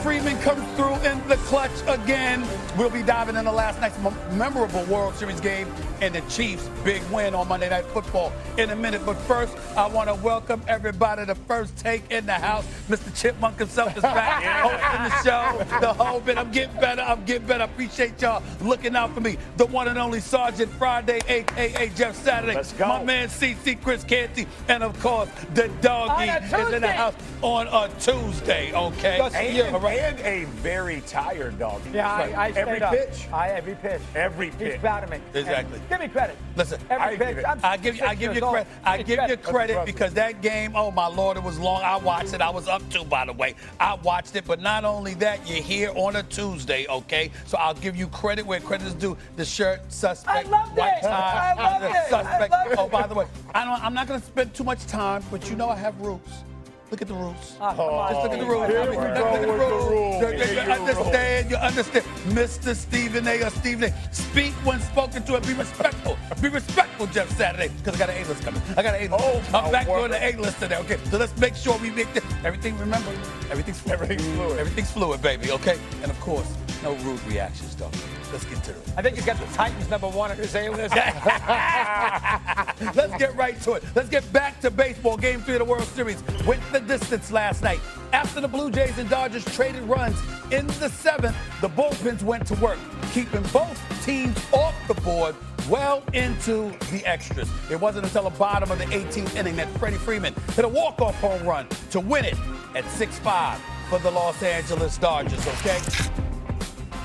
Freeman comes through in the clutch again. We'll be diving into last night's memorable World Series game and the Chiefs' big win on Monday Night Football in a minute. But first, I want to welcome everybody to First Take in the house. Mr. Chipmunk himself is back, hosting the show. The whole bit. I'm getting better. I appreciate y'all looking out for me. The one and only Sergeant Friday, a.k.a. Jeff Saturday. Let's go. My man, CC Chris Canty. And, of course, the doggy is in the house on a Tuesday, okay? And a very tired dog. Yeah, I every pitch. Every pitch. Every pitch. He's proud of me. Exactly. And give me credit. Listen, every pitch. I give you credit. I give you credit because that game, oh my Lord, it was long. I watched it. I was up too, by the way. I watched it, but not only that, you're here on a Tuesday, okay? So I'll give you credit where credit is due. The shirt, suspect, I loved white it. tie, I loved it. suspect. I loved it. Oh, by the way, I'm not going to spend too much time, but you know I have roots. Look at the rules. Come on. Just look at the rules. Here we go with the rules. You understand. Mr. Stephen A. or Stephen A. Speak when spoken to and be respectful. Be respectful, Jeff Saturday, because I got an A-list coming. I'm back doing the A-list today, okay? So let's make sure we make this. Everything, remember, everything's fluid. Everything's fluid, baby, okay? And, of course, no rude reactions, though. Let's get to it. I think he's got the Titans #1 on his A-list. Let's get right to it. Let's get back to baseball. Game 3 of the World Series went the distance last night. After the Blue Jays and Dodgers traded runs in the 7th, the bullpens went to work, keeping both teams off the board well into the extras. It wasn't until the bottom of the 18th inning that Freddie Freeman hit a walk-off home run to win it at 6-5 for the Los Angeles Dodgers, okay?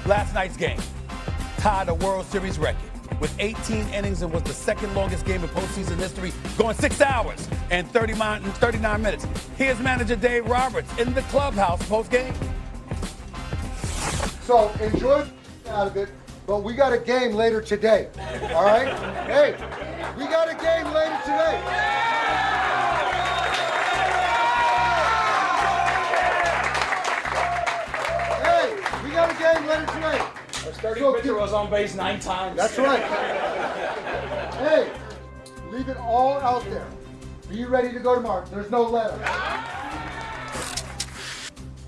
Last night's game tied a World Series record with 18 innings and was the second longest game in postseason history, going 6 hours and 39 minutes. Here's manager Dave Roberts in the clubhouse post-game. So enjoy out of it, but we got a game later today, all right? Hey, we got a game later today. Hey, we got a game later today. Our starting pitcher was on base 9 times. That's right. Hey, leave it all out there. Be ready to go tomorrow. There's no letter.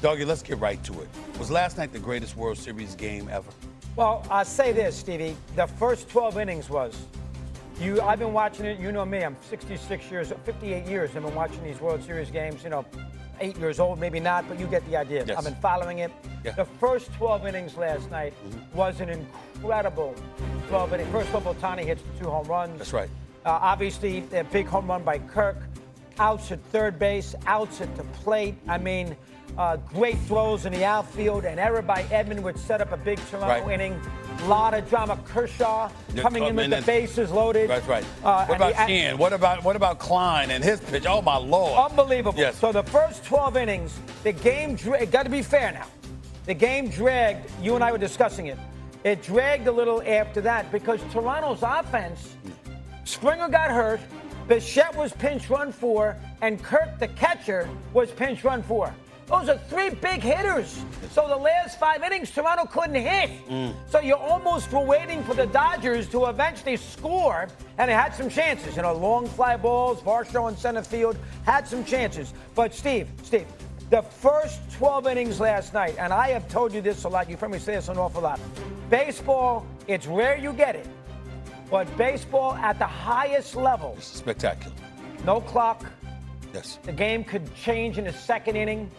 Doggy, let's get right to it. Was last night the greatest World Series game ever? Well, I'll say this, Stevie. The first 12 innings was. I've been watching it. You know me. I'm 58 years. I've been watching these World Series games. 8 years old, maybe not, but you get the idea. Yes. I've been following it. Yeah. The first 12 innings last night was an incredible 12 innings. First of all, Ohtani hits the 2 home runs. That's right. Obviously, a big home run by Kirk. Outs at third base, outs at the plate. I mean, great throws in the outfield. An error by Edman, which set up a big Toronto inning. A lot of drama. Kershaw coming in with the bases loaded. That's right. What about Shannon? What about Klein and his pitch? Oh, my Lord. Unbelievable. Yes. So the first 12 innings, the game got to be fair now. The game dragged. You and I were discussing it. It dragged a little after that because Toronto's offense, Springer got hurt, Bichette was pinch run for, and Kirk, the catcher, was pinch run for. Those are 3 big hitters. So the last 5 innings, Toronto couldn't hit. So you almost were waiting for the Dodgers to eventually score, and they had some chances. Long fly balls, Varsho in center field, had some chances. But Steve, the first 12 innings last night, and I have told you this a lot, you've heard me say this an awful lot. Baseball, it's rare you get it, but baseball at the highest level. It's spectacular. No clock. Yes. The game could change in the second inning.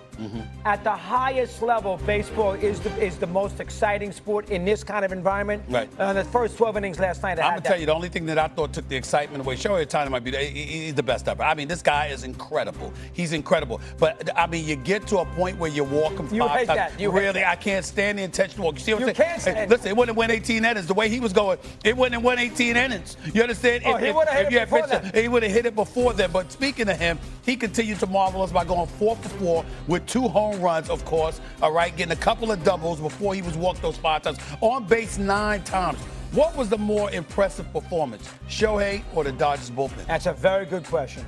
At the highest level, baseball is the most exciting sport in this kind of environment. Right. The first 12 innings last night. I'm going to tell you, the only thing that I thought took the excitement away, Shohei Ohtani might be he's the best ever. I mean, this guy is incredible. He's incredible. But, I mean, you get to a point where you walk him 5 You hate times. that. You hate really, that. I can't stand the intentional walk. You see what I'm saying? can't stand it. Listen, it wouldn't win 18 innings. The way he was going, it wouldn't have won 18 innings. You understand? Oh, he would have hit it before then. He would have hit it before then. But speaking of him, he continued to marvel us by going 4 for 4 with 2 home runs, of course, all right, getting a couple of doubles before he was walked those 5 times, on base 9 times. What was the more impressive performance, Shohei or the Dodgers bullpen? That's a very good question.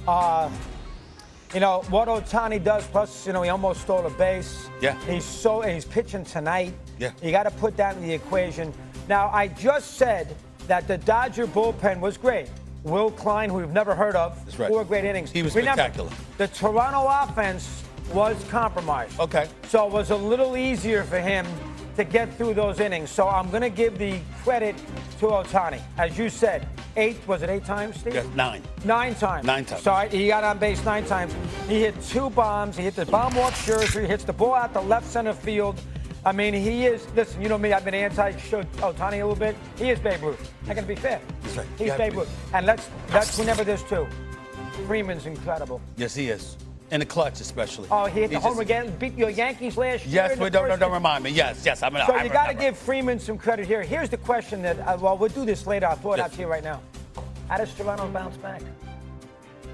What Ohtani does, plus, he almost stole a base. Yeah. He's pitching tonight. Yeah. You got to put that in the equation. Now, I just said that the Dodger bullpen was great. Will Klein, who we've never heard of, That's right. 4 great innings. He was Remember, spectacular. The Toronto offense was compromised. Okay. So it was a little easier for him to get through those innings. So I'm going to give the credit to Ohtani. As you said, was it eight times, Steve? Yes, 9. 9 times. 9 times. So he got on base 9 times. He hit 2 bombs. He hit the bomb off Scherzer. He hits the ball out the left center field. I mean, he is, listen, you know me, I've been anti-Ohtani a little bit. He is Babe Ruth. I got to be fair. That's right. He's Babe Ruth. And let's remember this, too. Freeman's incredible. Yes, he is. In the clutch, especially. Oh, he hit the home again, beat your Yankees last year. Yes, but don't remind me. Yes. So you got to give Freeman some credit here. Here's the question that, we'll do this later. I'll throw it out to you right now. How does Toronto bounce back?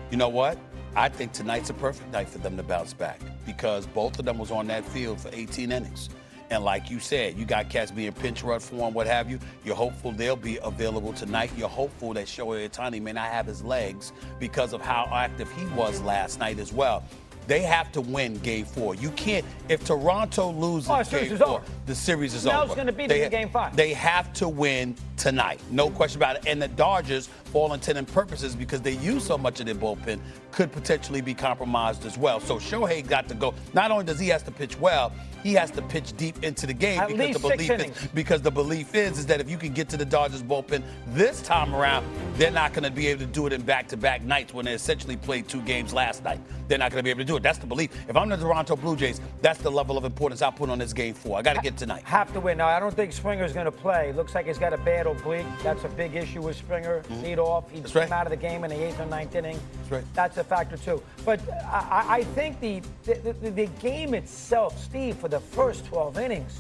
You know what? I think tonight's a perfect night for them to bounce back because both of them was on that field for 18 innings. And like you said, you got cats being pinch run for one, what have you. You're hopeful they'll be available tonight. You're hopeful that Shohei Ohtani may not have his legs because of how active he was last night as well. They have to win Game 4. You can't. If Toronto loses Game 4, the series is over. Snell's going to beat them in Game 5. They have to win tonight. No question about it. And the Dodgers, for all intent and purposes, because they use so much of their bullpen, could potentially be compromised as well. So Shohei got to go. Not only does he have to pitch well, he has to pitch deep into the game because the belief is that if you can get to the Dodgers bullpen this time around, they're not going to be able to do it in back-to-back nights when they essentially played 2 games last night. They're not going to be able to do it. That's the belief. If I'm the Toronto Blue Jays, that's the level of importance I put on this Game 4. I got to get tonight. Have to win. Now, I don't think Springer's going to play. Looks like he's got a bad oblique. That's a big issue with Springer. Lead off. He came out of the game in the 8th or 9th inning. That's right. That's a factor, too. But I think the game itself, Steve, for the first 12 innings,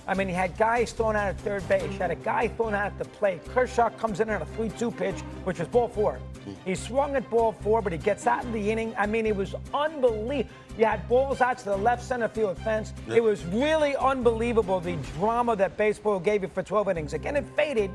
I mean, he had guys thrown out at third base. He had a guy thrown out at the plate. Kershaw comes in on a 3-2 pitch, which was ball 4. He swung at ball 4, but he gets out in the inning. I mean, it was unbelievable. You had balls out to the left center field fence. It was really unbelievable, the drama that baseball gave you for 12 innings. Again, it faded.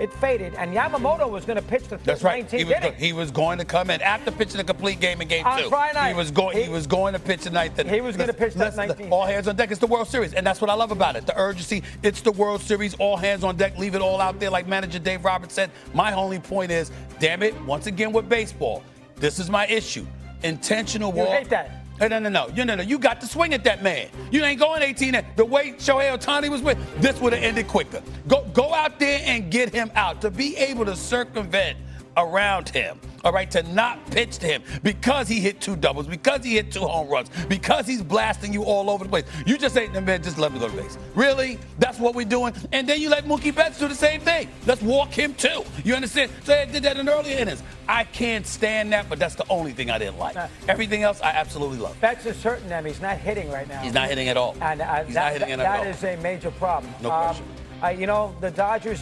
And Yamamoto was going to pitch the 19th inning. He was going to come in after pitching a complete game in Game 2. On Friday night. He was going to pitch the 9th inning. He was going to pitch that 19th. All hands on deck. It's the World Series, and that's what I love about it. The urgency. It's the World Series. All hands on deck. Leave it all out there, like manager Dave Roberts said. My only point is, damn it, once again with baseball, this is my issue. Intentional walk. You hate that. No. You got to swing at that man. You ain't going 18. The way Shohei Ohtani was with, this would have ended quicker. Go out there and get him out. To be able to circumvent around him, all right, to not pitch to him because he hit 2 doubles, because he hit 2 home runs, because he's blasting you all over the place. You just say, man, just let me go to base. Really? That's what we're doing? And then you let Mookie Betts do the same thing. Let's walk him too. You understand? So they did that in earlier innings. I can't stand that, but that's the only thing I didn't like. Everything else I absolutely love. Betts is hurting them. He's not hitting right now. He's not hitting at all. And that is a major problem. No question. The Dodgers,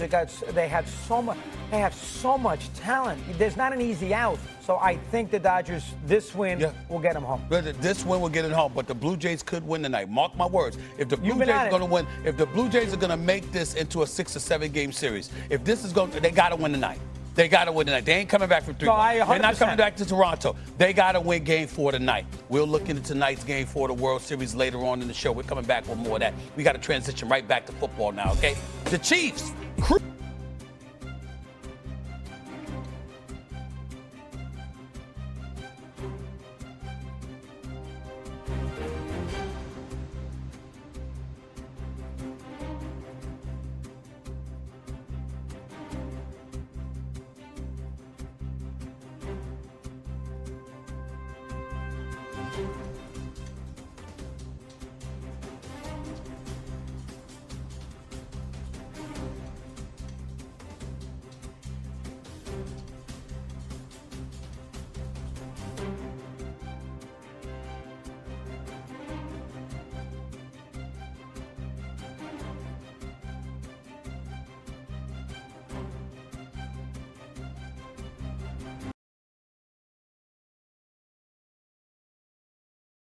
they have so much talent. There's not an easy out. So I think the Dodgers, this win will get them home. This win will get it home, but the Blue Jays could win tonight. Mark my words. If the Blue Jays are going to win, if the Blue Jays are going to make this into a 6 or 7 game series, if this is going, they got to win tonight. They got to win tonight. They ain't coming back from 3. They're not coming back to Toronto. They got to win Game 4 tonight. We'll look into tonight's Game 4 of the World Series later on in the show. We're coming back with more of that. We got to transition right back to football now, okay? The Chiefs.